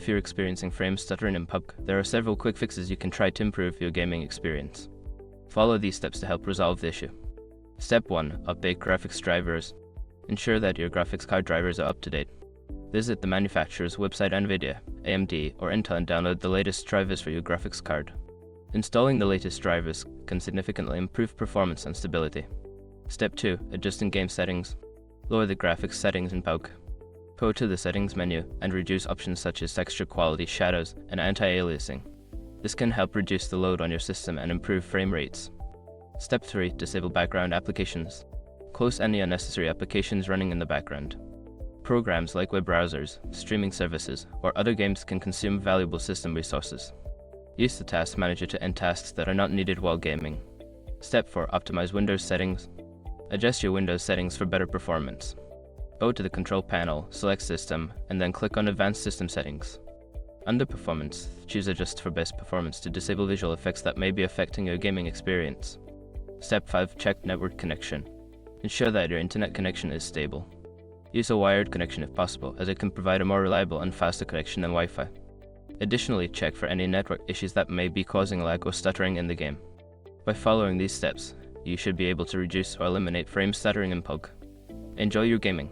if you're experiencing frame stuttering in PUBG, there are several quick fixes you can try to improve your gaming experience. Follow these steps to help resolve the issue. Step 1. Update graphics drivers. Ensure that your graphics card drivers are up to date. Visit the manufacturer's website, NVIDIA, AMD, or Intel, and download the latest drivers for your graphics card. Installing the latest drivers can significantly improve performance and stability. Step 2. Adjust in-game settings. Lower the graphics settings in PUBG. Go to the settings menu and reduce options such as texture quality, shadows, and anti-aliasing. This can help reduce the load on your system and improve frame rates. Step 3. Disable background applications. Close any unnecessary applications running in the background. Programs like web browsers, streaming services, or other games can consume valuable system resources. Use the task manager to end tasks that are not needed while gaming. Step 4. Optimize Windows settings. Adjust your Windows settings for better performance. Go to the control panel, select System, and then click on Advanced System Settings. Under Performance, choose Adjust for Best Performance to disable visual effects that may be affecting your gaming experience. Step 5. Check network connection. Ensure that your internet connection is stable. Use a wired connection if possible, as it can provide a more reliable and faster connection than Wi-Fi. Additionally, check for any network issues that may be causing lag or stuttering in the game. By following these steps, you should be able to reduce or eliminate frame stuttering in PUBG. Enjoy your gaming.